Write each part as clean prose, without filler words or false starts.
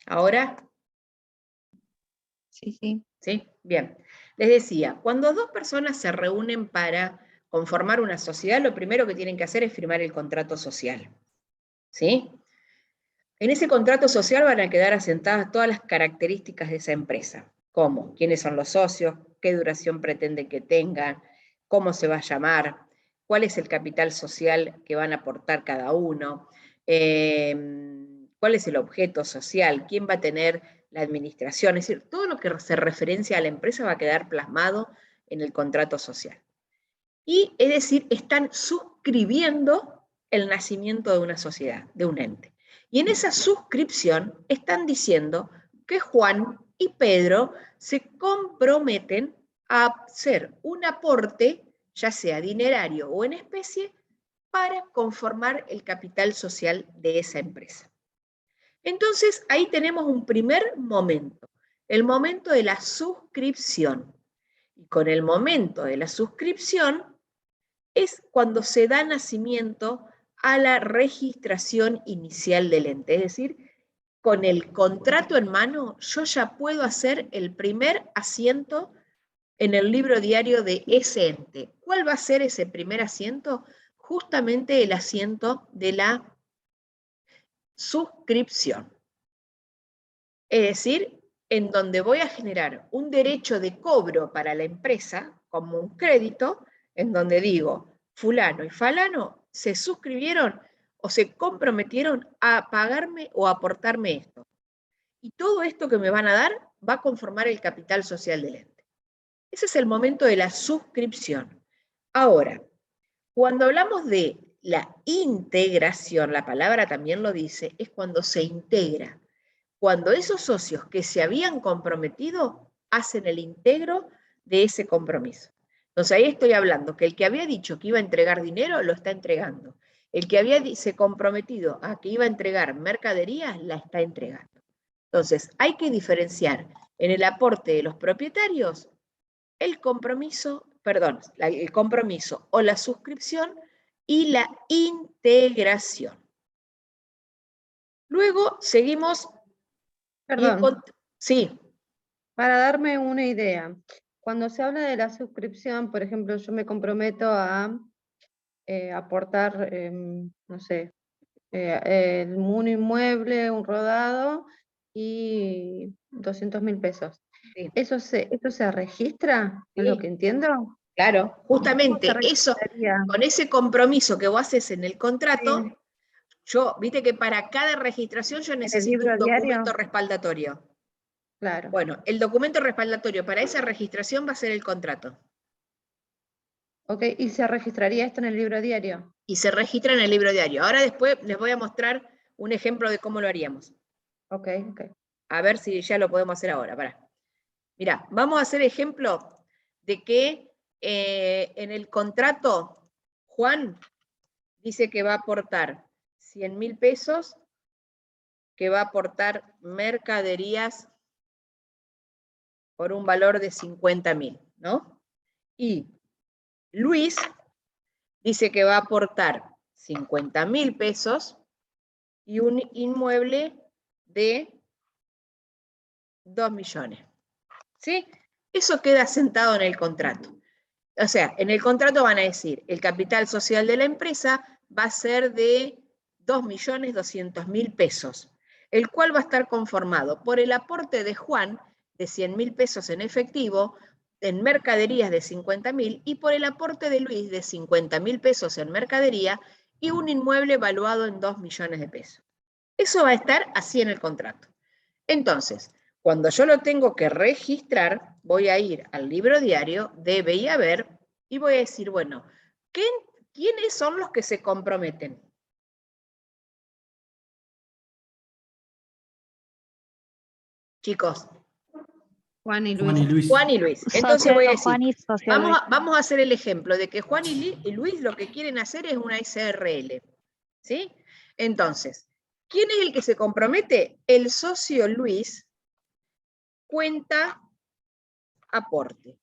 ¿Ahora? Sí, sí. ¿Sí? Bien. Les decía, cuando dos personas se reúnen para conformar una sociedad, lo primero que tienen que hacer es firmar el contrato social. ¿Sí? En ese contrato social van a quedar asentadas todas las características de esa empresa, como quiénes son los socios, qué duración pretende que tengan, cómo se va a llamar, cuál es el capital social que van a aportar cada uno, cuál es el objeto social, quién va a tener la administración, es decir, todo lo que se referencia a la empresa va a quedar plasmado en el contrato social. Y es decir, están suscribiendo el nacimiento de una sociedad, de un ente. Y en esa suscripción están diciendo que Juan y Pedro se comprometen a hacer un aporte, ya sea dinerario o en especie, para conformar el capital social de esa empresa. Entonces, ahí tenemos un primer momento, el momento de la suscripción. Y con el momento de la suscripción es cuando se da nacimiento a la registración inicial del ente. Es decir, con el contrato en mano, yo ya puedo hacer el primer asiento en el libro diario de ese ente. ¿Cuál va a ser ese primer asiento? Justamente el asiento de la suscripción. Es decir, en donde voy a generar un derecho de cobro para la empresa, como un crédito, en donde digo, fulano y falano se suscribieron o se comprometieron a pagarme o a aportarme esto. Y todo esto que me van a dar va a conformar el capital social del ente. Ese es el momento de la suscripción. Ahora, cuando hablamos de la integración, la palabra también lo dice, es cuando se integra. Cuando esos socios que se habían comprometido hacen el integro de ese compromiso. Entonces ahí estoy hablando que el que había dicho que iba a entregar dinero, lo está entregando. El que había se comprometido a que iba a entregar mercaderías, la está entregando. Entonces hay que diferenciar en el aporte de los propietarios el compromiso, perdón, el compromiso o la suscripción y la integración. Luego seguimos. Perdón, Sí, para darme una idea, cuando se habla de la suscripción, por ejemplo, yo me comprometo a aportar, no sé, un inmueble, un rodado y 200.000 pesos. sí, ¿Eso se registra? ¿Es lo sí, que entiendo? claro, ¿Cómo se justamente eso, registraría? con ese compromiso que vos haces en el contrato, Sí, viste que para cada registración yo ¿en el necesito un libro documento diario? respaldatorio. Claro. Bueno, el documento respaldatorio para esa registración va a ser el contrato. Ok, ¿y se registraría esto en el libro diario? Y se registra en el libro diario. Ahora después les voy a mostrar un ejemplo de cómo lo haríamos. Ok, ok. A ver si ya lo podemos hacer ahora. Pará. Mirá, vamos a hacer ejemplo de que en el contrato Juan dice que va a aportar 100.000 pesos, que va a aportar mercaderías por un valor de 50.000, ¿no? Y Luis dice que va a aportar 50.000 pesos y un inmueble de 2 millones. ¿Sí? Eso queda sentado en el contrato. O sea, en el contrato van a decir, el capital social de la empresa va a ser de 2.200.000 pesos, el cual va a estar conformado por el aporte de Juan de 100.000 pesos en efectivo, en mercaderías de 50.000 y por el aporte de Luis de 50.000 pesos en mercadería y un inmueble valuado en 2 millones de pesos. Eso va a estar así en el contrato. Entonces, cuando yo lo tengo que registrar, voy a ir al libro diario, debe y haber, y voy a decir, bueno, ¿quiénes son los que se comprometen? Chicos, Juan y Juan Luis. y Luis. Juan y Luis. Entonces Socio voy a decir, Juan y socio Luis. vamos a hacer el ejemplo de que Juan y Luis lo que quieren hacer es una SRL. ¿Sí? Entonces, ¿quién es el que se compromete? El socio Luis cuenta aporte.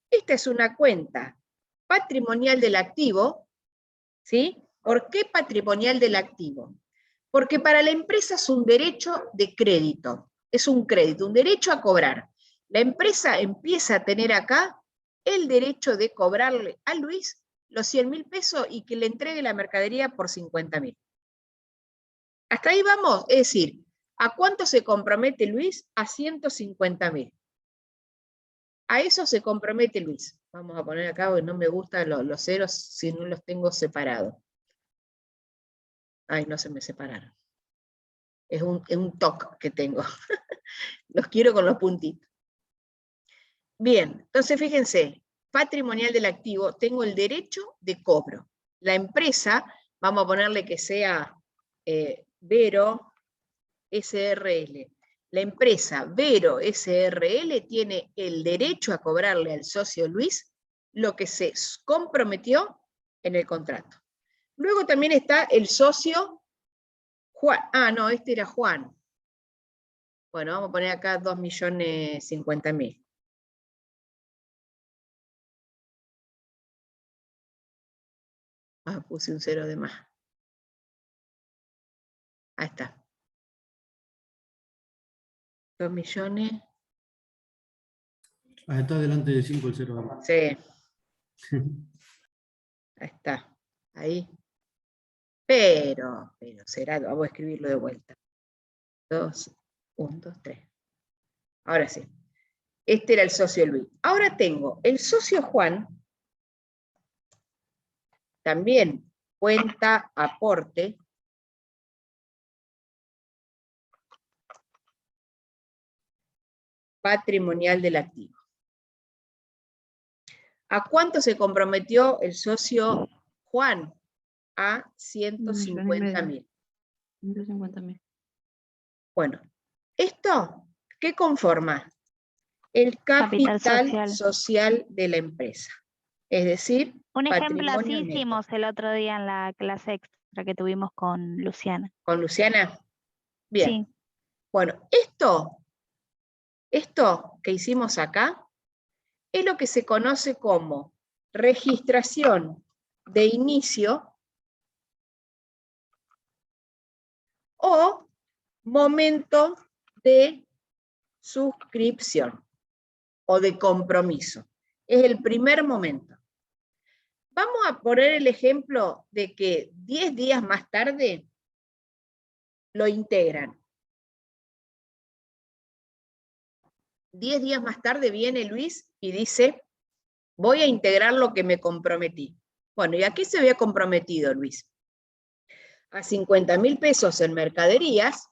Esta es una cuenta patrimonial del activo, ¿sí? ¿Por qué patrimonial del activo? Porque para la empresa es un derecho de crédito, es un crédito, un derecho a cobrar. La empresa empieza a tener acá el derecho de cobrarle a Luis los 100.000 pesos y que le entregue la mercadería por 50.000. Hasta ahí vamos, es decir, ¿a cuánto se compromete Luis? A 150.000. A eso se compromete Luis. Vamos a poner acá, porque no me gustan los ceros si no los tengo separados. Ay, no se me separaron. Es un toque que tengo. Los quiero con los puntitos. Bien, entonces fíjense, patrimonial del activo, tengo el derecho de cobro. La empresa, vamos a ponerle que sea Vero SRL. La empresa Vero SRL tiene el derecho a cobrarle al socio Luis lo que se comprometió en el contrato. Luego también está el socio Juan. Ah, no, este era Juan. Bueno, vamos a poner acá 2.050.000. Ah, puse un cero de más. Ahí está. 2 millones. Ah, está delante de 5 el 0. Sí. Ahí está. Ahí. Pero será, vamos a escribirlo de vuelta. 2, 1, 2, 3. Ahora sí. Este era el socio Luis. Ahora tengo el socio Juan, también cuenta aporte, patrimonial del activo. ¿A cuánto se comprometió el socio Juan? A 150.000. 150.000. Bueno, ¿esto qué conforma? El capital social de la empresa. Es decir, un ejemplo así patrimonio neto. hicimos el otro día en la clase extra que tuvimos con Luciana. ¿Con Luciana? Bien. Sí. Bueno, esto que hicimos acá es lo que se conoce como registración de inicio o momento de suscripción o de compromiso. Es el primer momento. Vamos a poner el ejemplo de que 10 días más tarde lo integran. 10 días más tarde viene Luis y dice, voy a integrar lo que me comprometí. Bueno, ¿y a qué se había comprometido Luis? A 50.000 pesos en mercaderías,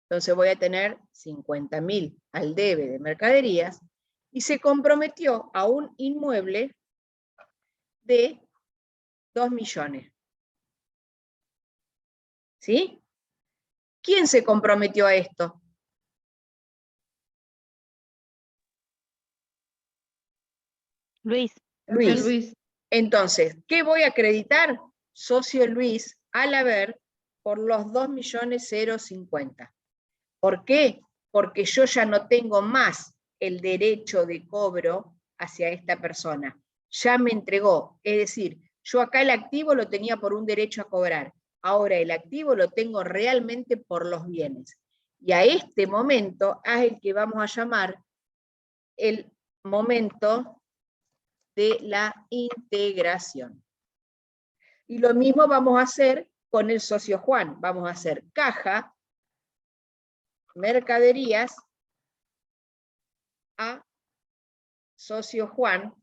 entonces voy a tener 50.000 al debe de mercaderías, y se comprometió a un inmueble de 2 millones. ¿Sí? ¿Quién se comprometió a esto? Luis. Luis. Entonces, ¿qué voy a acreditar? Socio Luis al haber por los 2.050.000. ¿Por qué? Porque yo ya no tengo más el derecho de cobro hacia esta persona. Ya me entregó. Es decir, yo acá el activo lo tenía por un derecho a cobrar. Ahora el activo lo tengo realmente por los bienes. Y a este momento es el que vamos a llamar el momento de la integración. Y lo mismo vamos a hacer con el socio Juan. Vamos a hacer caja, mercaderías, a socio Juan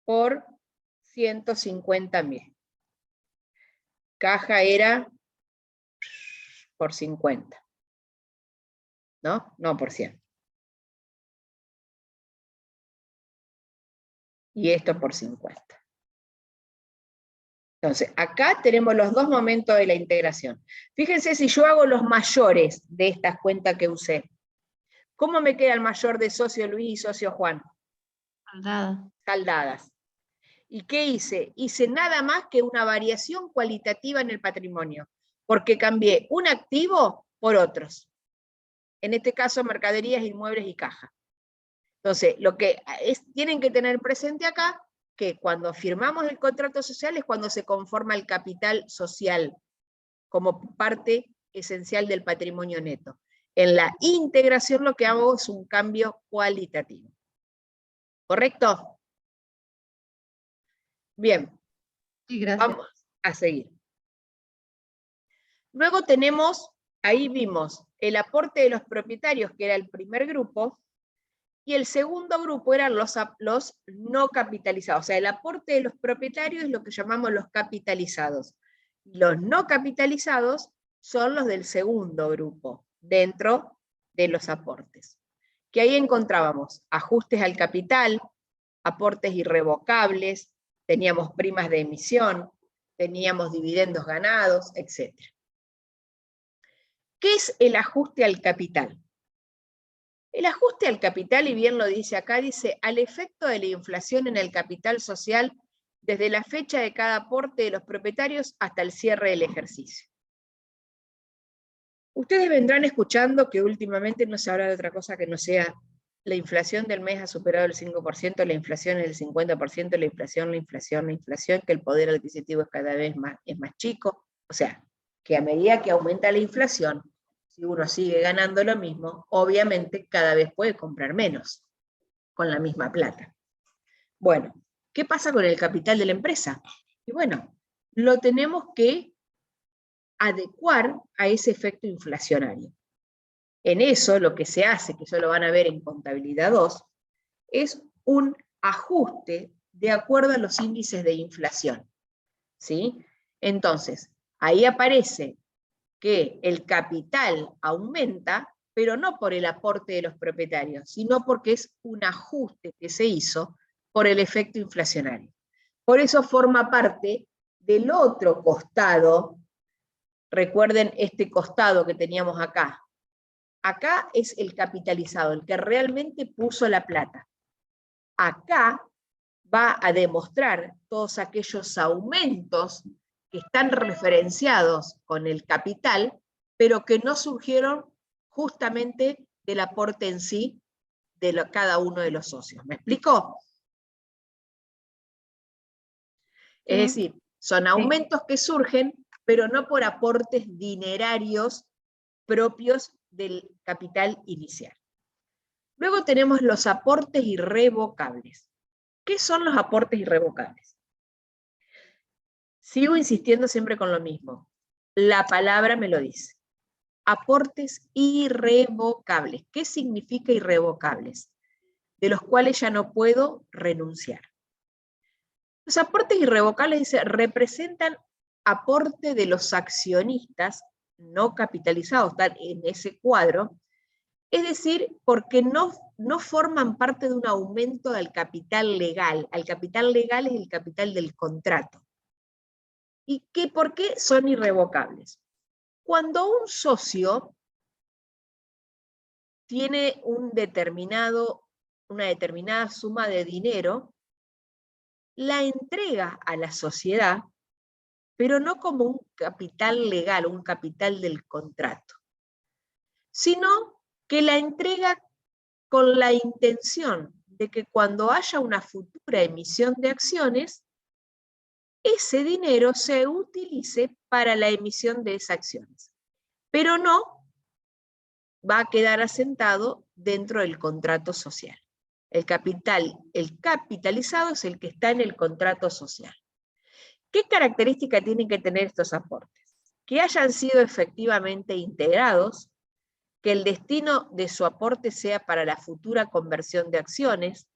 por 150.000. Caja era por 50. ¿No? No por 100. Y esto por 50. Entonces, acá tenemos los dos momentos de la integración. Fíjense si yo hago los mayores de estas cuentas que usé. ¿Cómo me queda el mayor de socio Luis y socio Juan? Saldadas. ¿Y qué hice? Hice nada más que una variación cualitativa en el patrimonio, porque cambié un activo por otros. En este caso, mercaderías, inmuebles y caja. Entonces, lo que tienen que tener presente acá, que cuando firmamos el contrato social es cuando se conforma el capital social como parte esencial del patrimonio neto. En la integración lo que hago es un cambio cualitativo. ¿Correcto? Bien, Sí, gracias. vamos a seguir. Luego tenemos, ahí vimos el aporte de los propietarios, que era el primer grupo, y el segundo grupo eran los no capitalizados. O sea, el aporte de los propietarios es lo que llamamos los capitalizados. Los no capitalizados son los del segundo grupo, dentro de los aportes. Que ahí encontrábamos ajustes al capital, aportes irrevocables, teníamos primas de emisión, teníamos dividendos ganados, etc. ¿Qué es el ajuste al capital? El ajuste al capital, y bien lo dice acá, dice, al efecto de la inflación en el capital social desde la fecha de cada aporte de los propietarios hasta el cierre del ejercicio. Ustedes vendrán escuchando que últimamente no se habla de otra cosa que no sea la inflación del mes ha superado el 5%, la inflación es el 50%, la inflación, que el poder adquisitivo es cada vez más chico. O sea, que a medida que aumenta la inflación, si uno sigue ganando lo mismo, obviamente cada vez puede comprar menos con la misma plata. Bueno, ¿qué pasa con el capital de la empresa? Y bueno, lo tenemos que adecuar a ese efecto inflacionario. En eso lo que se hace, que eso lo van a ver en contabilidad 2, es un ajuste de acuerdo a los índices de inflación. ¿Sí? Entonces, ahí aparece que el capital aumenta, pero no por el aporte de los propietarios, sino porque es un ajuste que se hizo por el efecto inflacionario. Por eso forma parte del otro costado. Recuerden este costado que teníamos acá. Acá es el capitalizado, el que realmente puso la plata. Acá va a demostrar todos aquellos aumentos que están referenciados con el capital, pero que no surgieron justamente del aporte en sí de cada uno de los socios. ¿Me explico? Es decir, son aumentos que surgen, pero no por aportes dinerarios propios del capital inicial. Luego tenemos los aportes irrevocables. ¿Qué son los aportes irrevocables? Sigo insistiendo siempre con lo mismo. La palabra me lo dice. Aportes irrevocables. ¿Qué significa irrevocables? De los cuales ya no puedo renunciar. Los aportes irrevocables, dice, representan aporte de los accionistas no capitalizados, están en ese cuadro, es decir, porque no forman parte de un aumento del capital legal. El capital legal es el capital del contrato. ¿Y por qué son irrevocables? Cuando un socio tiene una determinada suma de dinero, la entrega a la sociedad, pero no como un capital legal, un capital del contrato, sino que la entrega con la intención de que cuando haya una futura emisión de acciones, ese dinero se utilice para la emisión de esas acciones, pero no va a quedar asentado dentro del contrato social. El capitalizado es el que está en el contrato social. ¿Qué característica tienen que tener estos aportes? Que hayan sido efectivamente integrados, que el destino de su aporte sea para la futura conversión de acciones,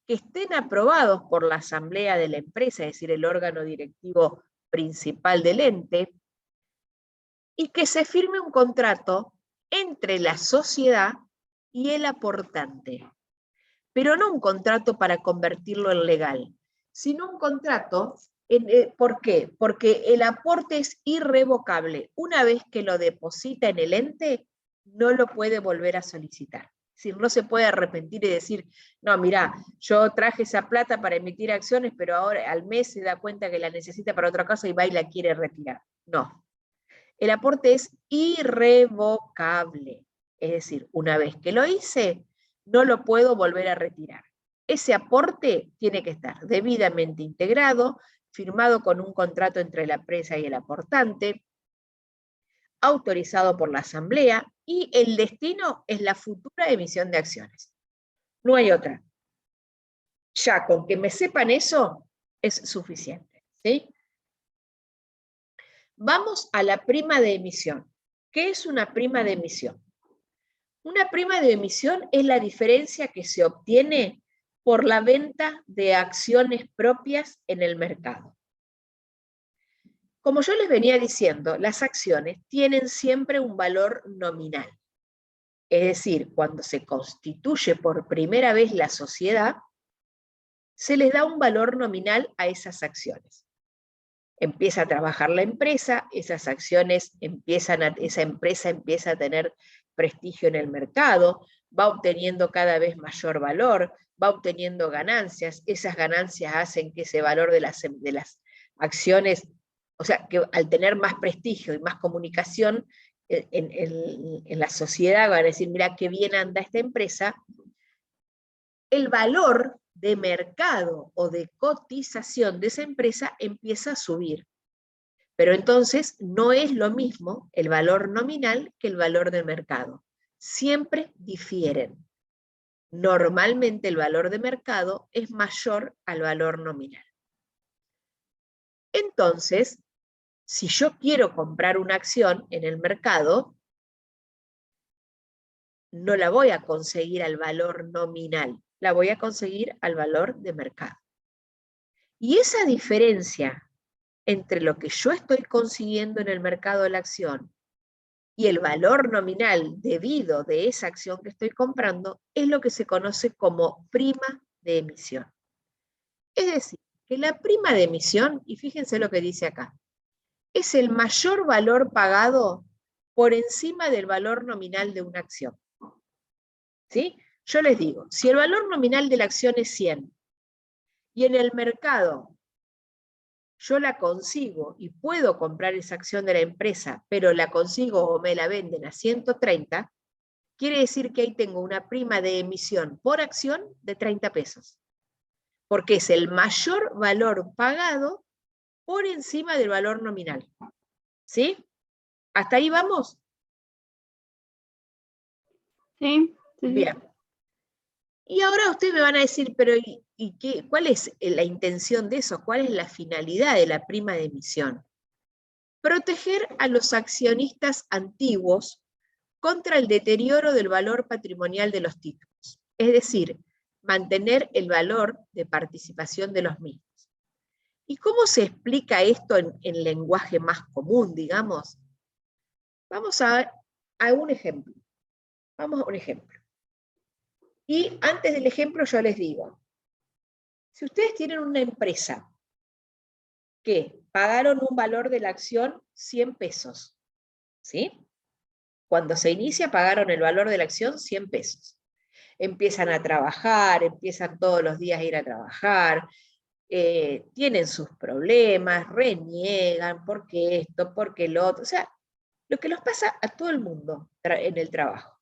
que estén aprobados por la asamblea de la empresa, es decir, el órgano directivo principal del ente, y que se firme un contrato entre la sociedad y el aportante. Pero no un contrato para convertirlo en legal, sino un contrato, ¿por qué? Porque el aporte es irrevocable. Una vez que lo deposita en el ente, no lo puede volver a solicitar. Es decir, no se puede arrepentir y decir, no, mira, yo traje esa plata para emitir acciones, pero ahora al mes se da cuenta que la necesita para otra cosa y va y la quiere retirar. No. El aporte es irrevocable. Es decir, una vez que lo hice, no lo puedo volver a retirar. ese aporte tiene que estar debidamente integrado, firmado con un contrato entre la empresa y el aportante, autorizado por la asamblea, y el destino es la futura emisión de acciones. No hay otra. Ya con que me sepan eso es suficiente, ¿sí? Vamos a la prima de emisión. ¿Qué es una prima de emisión? Una prima de emisión es la diferencia que se obtiene por la venta de acciones propias en el mercado. Como yo les venía diciendo, las acciones tienen siempre un valor nominal. Es decir, cuando se constituye por primera vez la sociedad, se les da un valor nominal a esas acciones. Empieza a trabajar la empresa, esas acciones esa empresa empieza a tener prestigio en el mercado, va obteniendo cada vez mayor valor, va obteniendo ganancias, esas ganancias hacen que ese valor de las acciones, o sea, que al tener más prestigio y más comunicación en la sociedad van a decir, mira qué bien anda esta empresa, el valor de mercado o de cotización de esa empresa empieza a subir. Pero entonces no es lo mismo el valor nominal que el valor de mercado. Siempre difieren. Normalmente el valor de mercado es mayor al valor nominal. Entonces, si yo quiero comprar una acción en el mercado, no la voy a conseguir al valor nominal, la voy a conseguir al valor de mercado. Y esa diferencia entre lo que yo estoy consiguiendo en el mercado de la acción y el valor nominal debido de esa acción que estoy comprando es lo que se conoce como prima de emisión. Es decir, que la prima de emisión, y fíjense lo que dice acá, es el mayor valor pagado por encima del valor nominal de una acción. ¿Sí? Yo les digo, si el valor nominal de la acción es 100 y en el mercado yo la consigo y puedo comprar esa acción de la empresa, pero la consigo o me la venden a 130, quiere decir que ahí tengo una prima de emisión por acción de 30 pesos, porque es el mayor valor pagado por encima del valor nominal. ¿Sí? ¿Hasta ahí vamos? Sí, sí. Bien. Y ahora ustedes me van a decir, pero ¿cuál es la intención de eso? ¿Cuál es la finalidad de la prima de emisión? Proteger a los accionistas antiguos contra el deterioro del valor patrimonial de los títulos, es decir, mantener el valor de participación de los mismos. ¿Y cómo se explica esto en lenguaje más común, digamos? Vamos a un ejemplo. Vamos a un ejemplo. Y antes del ejemplo yo les digo, si ustedes tienen una empresa que pagaron un valor de la acción 100 pesos, ¿sí? Cuando se inicia pagaron el valor de la acción 100 pesos. Empiezan a trabajar, empiezan todos los días a ir a trabajar, tienen sus problemas, reniegan, porque esto, porque lo otro, o sea, lo que nos pasa a todo el mundo en el trabajo.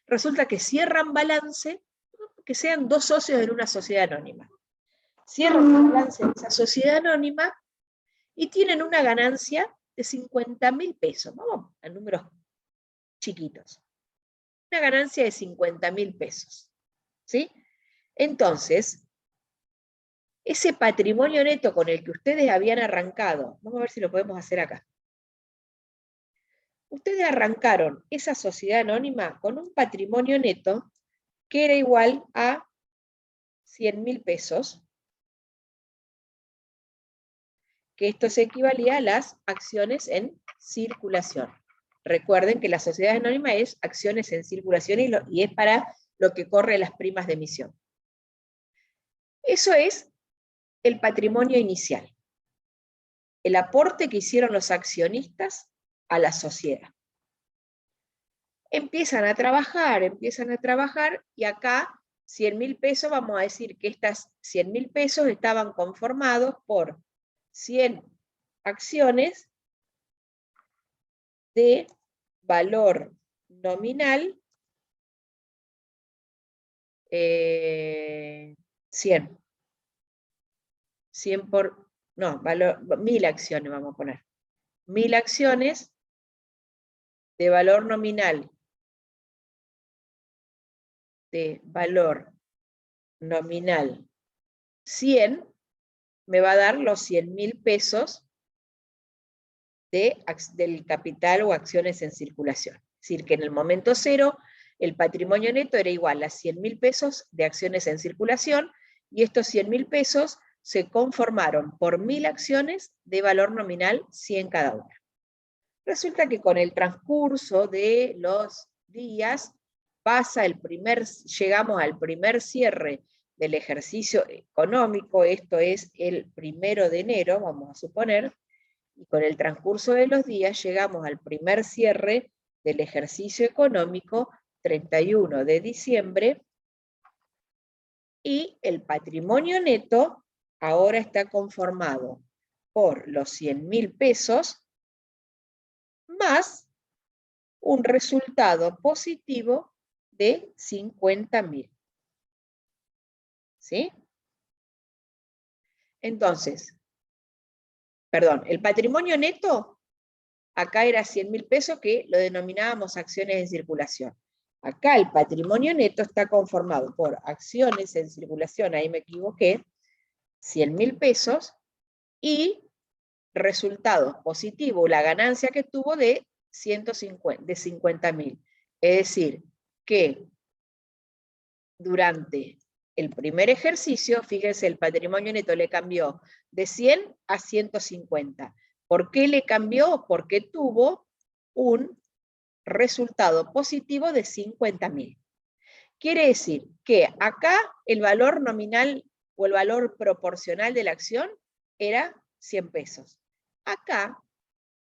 Resulta que cierran balance, que sean dos socios en una sociedad anónima. Cierran el balance de esa sociedad anónima y tienen una ganancia de 50.000 pesos. Vamos a números chiquitos. Una ganancia de 50.000 pesos. ¿Sí? Entonces, ese patrimonio neto con el que ustedes habían arrancado, vamos a ver si lo podemos hacer acá. Ustedes arrancaron esa sociedad anónima con un patrimonio neto que era igual a 100.000 pesos, que esto se equivalía a las acciones en circulación. Recuerden que la sociedad anónima es acciones en circulación y es para lo que corre las primas de emisión. Eso es el patrimonio inicial, el aporte que hicieron los accionistas a la sociedad. Empiezan a trabajar y acá 100.000 pesos, vamos a decir que estas 100.000 pesos estaban conformados por 100 acciones de valor nominal 100. 100 por, no, valor, 1000 acciones vamos a poner. 1000 acciones de valor nominal. De valor nominal 100, me va a dar los 100.000 pesos del capital o acciones en circulación. Es decir, que en el momento cero, el patrimonio neto era igual a 100.000 pesos de acciones en circulación, y estos 100.000 pesos se conformaron por 1000 acciones de valor nominal 100 cada una. Resulta que con el transcurso de los días, llegamos al primer cierre del ejercicio económico, esto es el 1 de enero, vamos a suponer, y con el transcurso de los días llegamos al primer cierre del ejercicio económico, 31 de diciembre, y el patrimonio neto ahora está conformado por los 100.000 pesos más un resultado positivo de 50.000. ¿Sí? Entonces, perdón, el patrimonio neto, acá era 100.000 pesos que lo denominábamos acciones en circulación. Acá el patrimonio neto está conformado por acciones en circulación, ahí me equivoqué, 100.000 pesos, y resultado positivo, la ganancia que tuvo de 50.000. Es decir, que durante el primer ejercicio, fíjense, el patrimonio neto le cambió de 100 a 150. ¿Por qué le cambió? Porque tuvo un resultado positivo de 50.000. Quiere decir que acá el valor nominal o el valor proporcional de la acción era 100 pesos. Acá,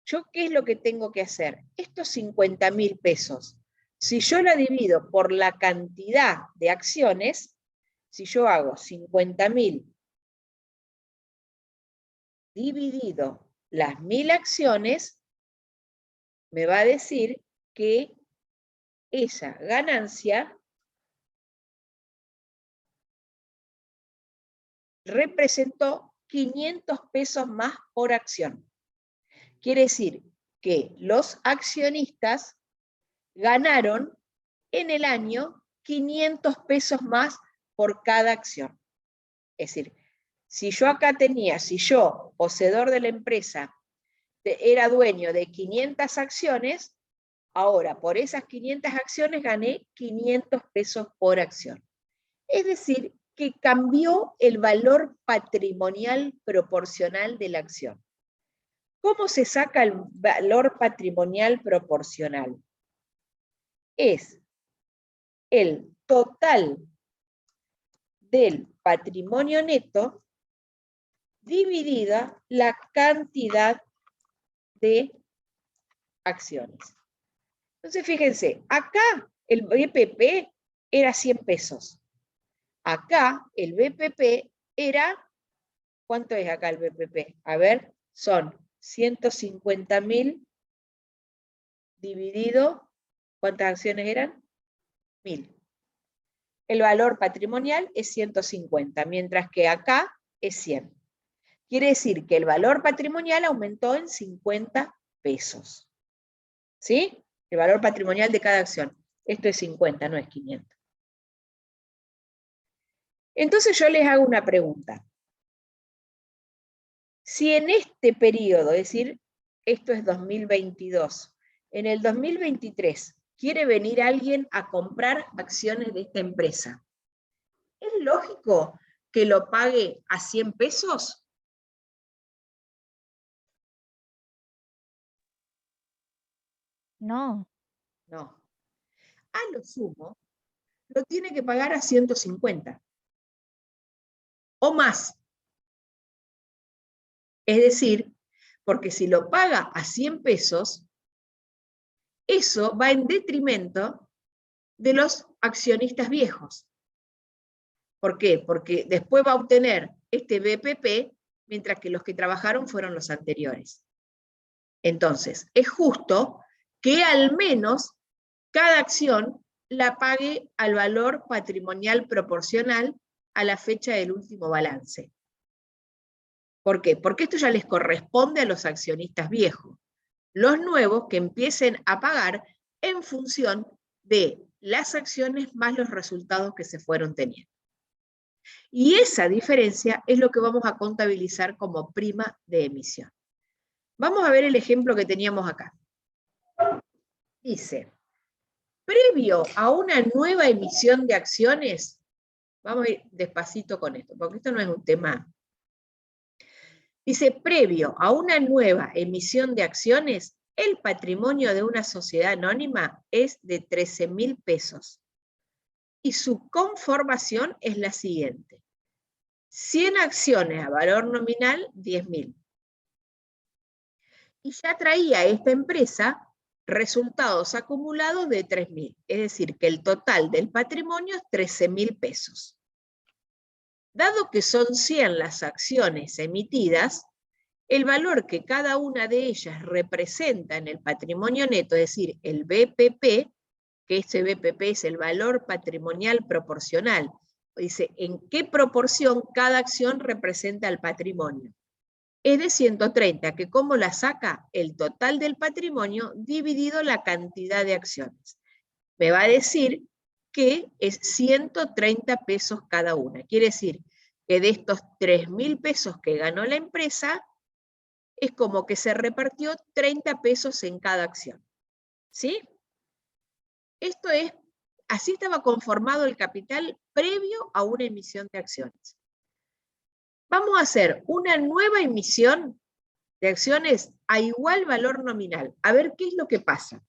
¿yo qué es lo que tengo que hacer? Estos 50.000 pesos, si yo la divido por la cantidad de acciones, si yo hago 50.000 dividido las 1000 acciones, me va a decir que esa ganancia representó 500 pesos más por acción. Quiere decir que los accionistas ganaron en el año 500 pesos más por cada acción. Es decir, si yo, poseedor de la empresa, era dueño de 500 acciones, ahora por esas 500 acciones gané 500 pesos por acción. Es decir, que cambió el valor patrimonial proporcional de la acción. ¿Cómo se saca el valor patrimonial proporcional? Es el total del patrimonio neto dividida la cantidad de acciones. Entonces, fíjense, acá el BPP era 100 pesos. Acá el BPP era, ¿cuánto es acá el BPP? A ver, son 150.000 dividido, ¿cuántas acciones eran? 1000. El valor patrimonial es 150, mientras que acá es 100. Quiere decir que el valor patrimonial aumentó en 50 pesos. ¿Sí? El valor patrimonial de cada acción. Esto es 50, no es 500. Entonces yo les hago una pregunta. Si en este periodo, es decir, esto es 2022, en el 2023 quiere venir alguien a comprar acciones de esta empresa, ¿es lógico que lo pague a 100 pesos? No, No. A lo sumo, lo tiene que pagar a 150. O más. Es decir, porque si lo paga a 100 pesos, eso va en detrimento de los accionistas viejos. ¿Por qué? Porque después va a obtener este BPP, mientras que los que trabajaron fueron los anteriores. Entonces, es justo que al menos cada acción la pague al valor patrimonial proporcional a la fecha del último balance. ¿Por qué? Porque esto ya les corresponde a los accionistas viejos. Los nuevos que empiecen a pagar en función de las acciones más los resultados que se fueron teniendo. Y esa diferencia es lo que vamos a contabilizar como prima de emisión. Vamos a ver el ejemplo que teníamos acá. Dice, previo a una nueva emisión de acciones, vamos a ir despacito con esto, porque esto no es un tema. Dice, previo a una nueva emisión de acciones, el patrimonio de una sociedad anónima es de 13.000 pesos. Y su conformación es la siguiente. 100 acciones a valor nominal, 10.000. Y ya traía esta empresa resultados acumulados de 3.000. Es decir, que el total del patrimonio es 13.000 pesos. Dado que son 100 las acciones emitidas, el valor que cada una de ellas representa en el patrimonio neto, es decir, el BPP, que ese BPP es el valor patrimonial proporcional, dice en qué proporción cada acción representa el patrimonio. Es de 130, que ¿cómo la saca? El total del patrimonio dividido la cantidad de acciones. Me va a decir que es 130 pesos cada una. Quiere decir que de estos 3.000 pesos que ganó la empresa, es como que se repartió 30 pesos en cada acción. ¿Sí? Esto es, así estaba conformado el capital previo a una emisión de acciones. Vamos a hacer una nueva emisión de acciones a igual valor nominal. A ver qué es lo que pasa.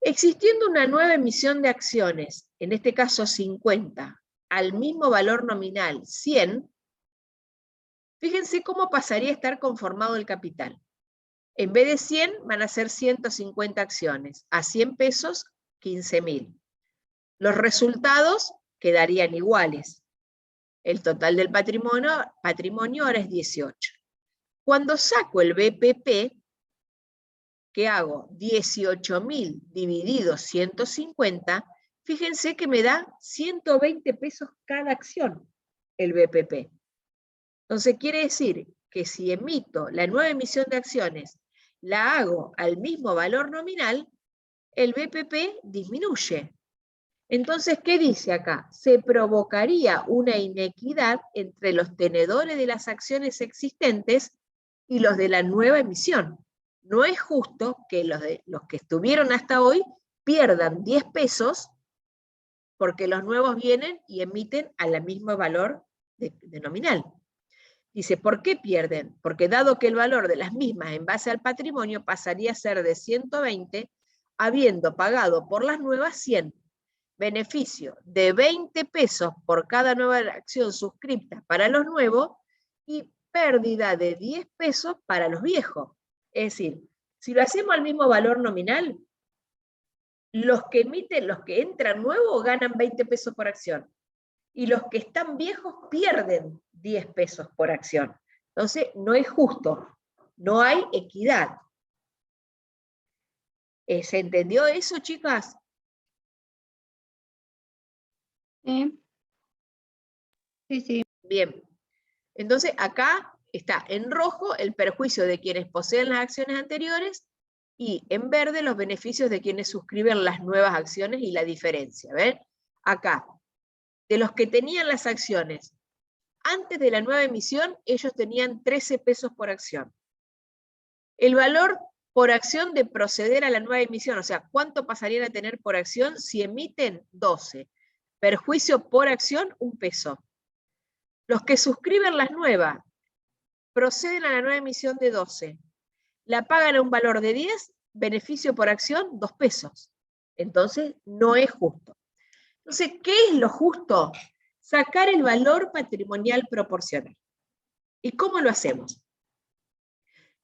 Existiendo una nueva emisión de acciones, en este caso 50, al mismo valor nominal 100, fíjense cómo pasaría a estar conformado el capital. En vez de 100 van a ser 150 acciones. A 100 pesos, 15.000. Los resultados quedarían iguales. El total del patrimonio ahora es 18. Cuando saco el BPP, ¿qué hago? 18.000 dividido 150, fíjense que me da 120 pesos cada acción el BPP. Entonces quiere decir que si emito la nueva emisión de acciones, la hago al mismo valor nominal, el BPP disminuye. Entonces, ¿qué dice acá? Se provocaría una inequidad entre los tenedores de las acciones existentes y los de la nueva emisión. No es justo que los que estuvieron hasta hoy pierdan 10 pesos porque los nuevos vienen y emiten al mismo valor de nominal. Dice, ¿por qué pierden? Porque dado que el valor de las mismas en base al patrimonio pasaría a ser de 120, habiendo pagado por las nuevas 100. Beneficio de 20 pesos por cada nueva acción suscripta para los nuevos y pérdida de 10 pesos para los viejos. Es decir, si lo hacemos al mismo valor nominal, los que emiten, los que entran nuevos ganan 20 pesos por acción. Y los que están viejos pierden 10 pesos por acción. Entonces, no es justo, no hay equidad. ¿Se entendió eso, chicas? Sí. Sí, sí. Bien. Entonces, acá está en rojo el perjuicio de quienes poseen las acciones anteriores y en verde los beneficios de quienes suscriben las nuevas acciones y la diferencia. ¿Ven? Acá, de los que tenían las acciones antes de la nueva emisión, ellos tenían 13 pesos por acción. El valor por acción de proceder a la nueva emisión, o sea, ¿cuánto pasarían a tener por acción si emiten? 12. Perjuicio por acción, 1 peso. Los que suscriben las nuevas, proceden a la nueva emisión de 12. La pagan a un valor de 10, beneficio por acción, 2 pesos. Entonces, no es justo. Entonces, ¿qué es lo justo? Sacar el valor patrimonial proporcional. ¿Y cómo lo hacemos?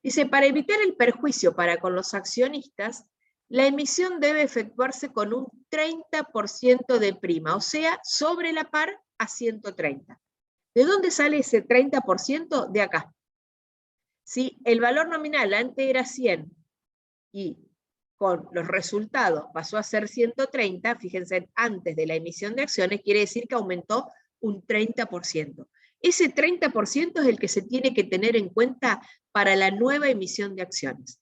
Dice, para evitar el perjuicio para con los accionistas, la emisión debe efectuarse con un 30% de prima, o sea, sobre la par a 130. ¿De dónde sale ese 30%? De acá. Si el valor nominal antes era 100 y con los resultados pasó a ser 130, fíjense, antes de la emisión de acciones, quiere decir que aumentó un 30%. Ese 30% es el que se tiene que tener en cuenta para la nueva emisión de acciones.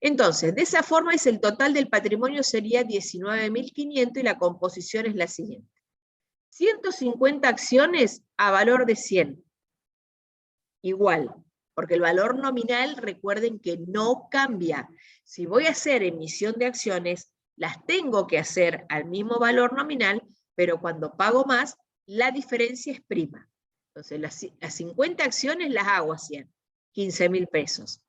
Entonces, de esa forma el total del patrimonio sería 19.500 y la composición es la siguiente. 150 acciones a valor de 100. Igual, porque el valor nominal, recuerden que no cambia. Si voy a hacer emisión de acciones, las tengo que hacer al mismo valor nominal, pero cuando pago más, la diferencia es prima. Entonces, las 50 acciones las hago a 100, 15.000 pesos.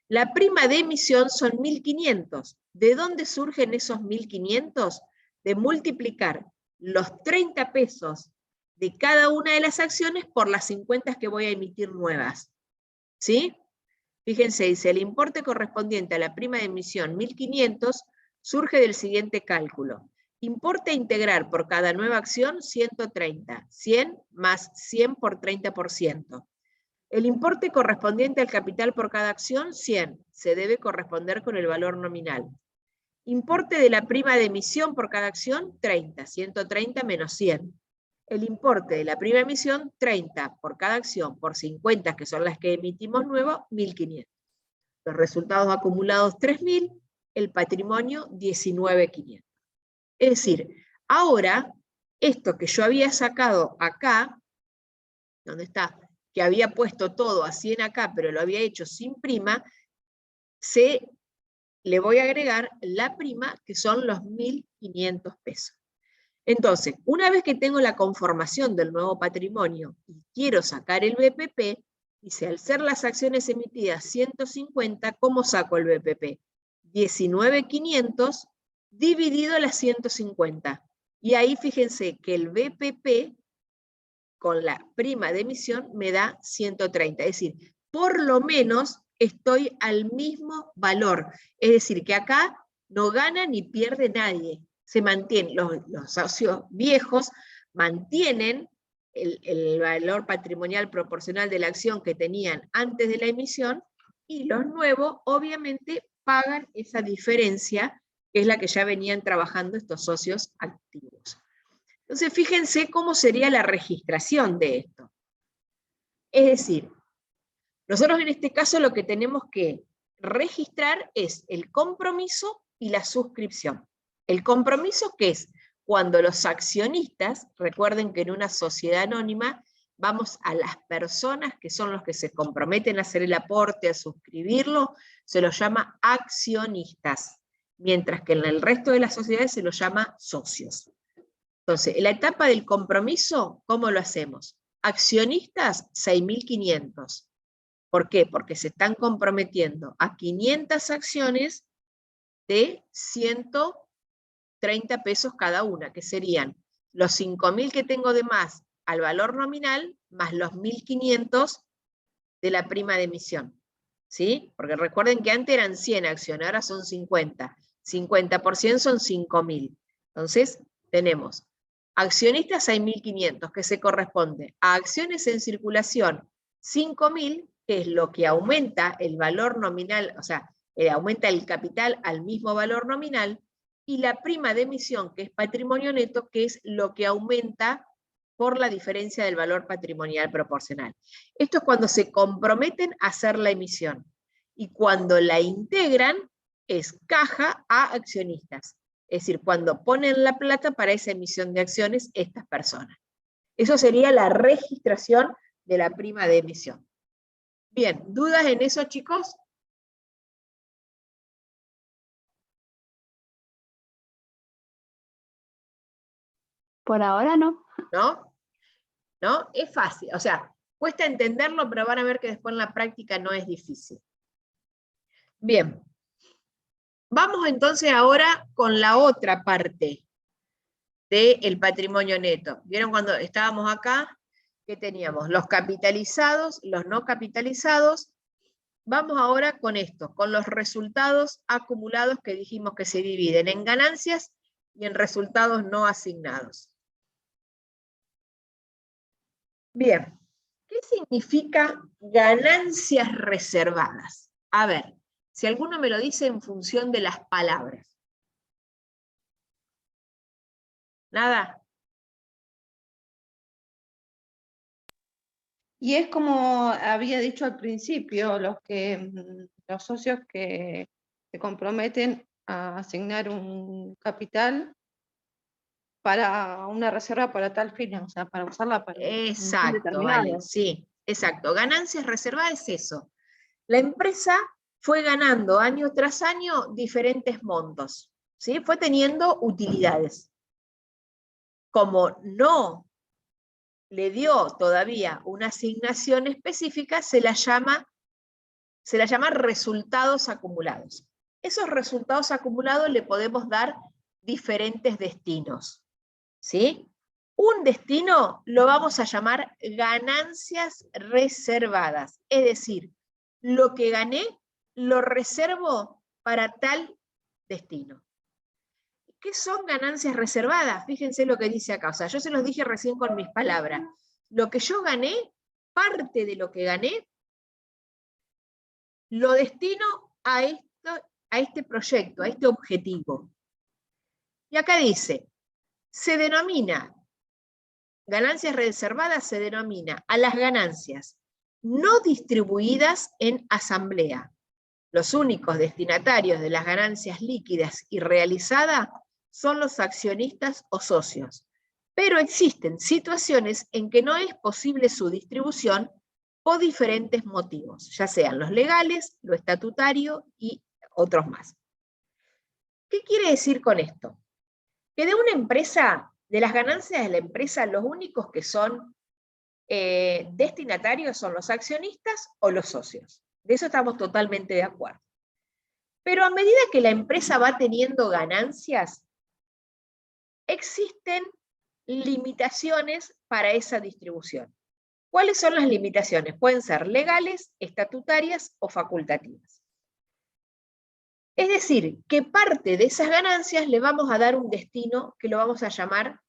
La prima de emisión son 1.500. ¿De dónde surgen esos 1.500? De multiplicar los 30 pesos de cada una de las acciones por las 50 que voy a emitir nuevas. ¿Sí? Fíjense, dice, el importe correspondiente a la prima de emisión 1.500 surge del siguiente cálculo. Importe a integrar por cada nueva acción 130, 100 más 100 por 30%. El importe correspondiente al capital por cada acción, 100, se debe corresponder con el valor nominal. Importe de la prima de emisión por cada acción, 30, 130 menos 100. El importe de la prima de emisión, 30 por cada acción, por 50, que son las que emitimos nuevo, 1.500. Los resultados acumulados, 3.000, el patrimonio, 19.500. Es decir, ahora, esto que yo había sacado acá, ¿dónde está? Que había puesto todo a 100 acá, pero lo había hecho sin prima, le voy a agregar la prima, que son los 1.500 pesos. Entonces, una vez que tengo la conformación del nuevo patrimonio y quiero sacar el BPP, dice, al ser las acciones emitidas 150, ¿cómo saco el BPP? 19.500 dividido las 150. Y ahí fíjense que el BPP con la prima de emisión me da 130. Es decir, por lo menos estoy al mismo valor. Es decir, que acá no gana ni pierde nadie. Se mantienen, los socios viejos mantienen el valor patrimonial proporcional de la acción que tenían antes de la emisión, y los nuevos obviamente pagan esa diferencia, que es la que ya venían trabajando estos socios activos. Entonces, fíjense cómo sería la registración de esto. Es decir, nosotros en este caso lo que tenemos que registrar es el compromiso y la suscripción. El compromiso, que es cuando los accionistas, recuerden que en una sociedad anónima vamos a las personas que son los que se comprometen a hacer el aporte, a suscribirlo, se los llama accionistas, mientras que en el resto de las sociedades se los llama socios. Entonces, en la etapa del compromiso, ¿cómo lo hacemos? Accionistas, 6.500. ¿Por qué? Porque se están comprometiendo a 500 acciones de 130 pesos cada una, que serían los 5.000 que tengo de más al valor nominal, más los 1.500 de la prima de emisión. ¿Sí? Porque recuerden que antes eran 100 acciones, ahora son 50. 50% son 5.000. Entonces, tenemos accionistas 6.500, que se corresponde a acciones en circulación 5.000, que es lo que aumenta el valor nominal, o sea, aumenta el capital al mismo valor nominal, y la prima de emisión, que es patrimonio neto, que es lo que aumenta por la diferencia del valor patrimonial proporcional. Esto es cuando se comprometen a hacer la emisión, y cuando la integran es caja a accionistas. Es decir, cuando ponen la plata para esa emisión de acciones estas personas. Eso sería la registración de la prima de emisión. Bien, ¿dudas en eso, chicos? Por ahora no. ¿No? ¿No? Es fácil, o sea, cuesta entenderlo, pero van a ver que después en la práctica no es difícil. Bien. Vamos entonces ahora con la otra parte del patrimonio neto. ¿Vieron cuando estábamos acá? Que teníamos los capitalizados, los no capitalizados. Vamos ahora con esto, con los resultados acumulados que dijimos que se dividen en ganancias y en resultados no asignados. Bien, ¿qué significa ganancias reservadas? A ver, Si alguno me lo dice en función de las palabras. ¿Nada? Y es como había dicho al principio, los socios que se comprometen a asignar un capital para una reserva para tal fin, o sea, para usarla para un fin Exacto, determinado. vale, sí, exacto. Ganancias reservadas es eso. La empresa fue ganando año tras año diferentes montos, ¿sí? Fue teniendo utilidades. Como no le dio todavía una asignación específica, se la llama resultados acumulados. Esos resultados acumulados le podemos dar diferentes destinos, ¿sí? Un destino lo vamos a llamar ganancias reservadas, es decir, lo que gané lo reservo para tal destino. ¿Qué son ganancias reservadas? Fíjense lo que dice acá, o sea, yo se los dije recién con mis palabras. Lo que yo gané, parte de lo que gané, lo destino a este proyecto, a este objetivo. Y acá dice, se denomina, ganancias reservadas se denomina a las ganancias no distribuidas en asamblea. Los únicos destinatarios de las ganancias líquidas y realizadas son los accionistas o socios. Pero existen situaciones en que no es posible su distribución por diferentes motivos, ya sean los legales, lo estatutario y otros más. ¿Qué quiere decir con esto? Que de una empresa, de las ganancias de la empresa, los únicos que son destinatarios son los accionistas o los socios. De eso estamos totalmente de acuerdo. Pero a medida que la empresa va teniendo ganancias, existen limitaciones para esa distribución. ¿Cuáles son las limitaciones? Pueden ser legales, estatutarias o facultativas. Es decir, que parte de esas ganancias le vamos a dar un destino que lo vamos a llamar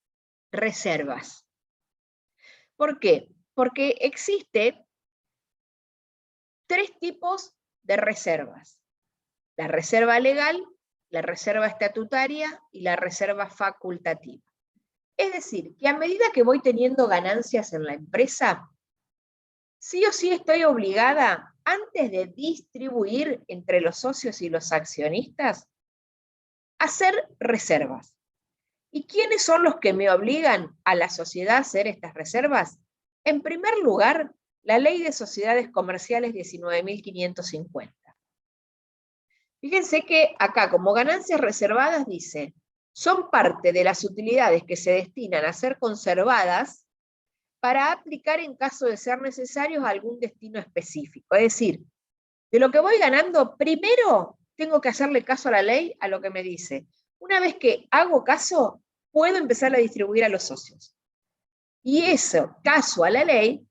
reservas. ¿Por qué? Porque existen 3 tipos de reservas. La reserva legal, la reserva estatutaria y la reserva facultativa. Es decir, que a medida que voy teniendo ganancias en la empresa, sí o sí estoy obligada, antes de distribuir entre los socios y los accionistas, a hacer reservas. ¿Y quiénes son los que me obligan a la sociedad a hacer estas reservas? En primer lugar, la Ley de Sociedades Comerciales 19.550. Fíjense que acá, como ganancias reservadas, dice, son parte de las utilidades que se destinan a ser conservadas para aplicar en caso de ser necesarios a algún destino específico. Es decir, de lo que voy ganando, primero tengo que hacerle caso a la ley, a lo que me dice. Una vez que hago caso, puedo empezar a distribuir a los socios. Y eso, caso a la ley,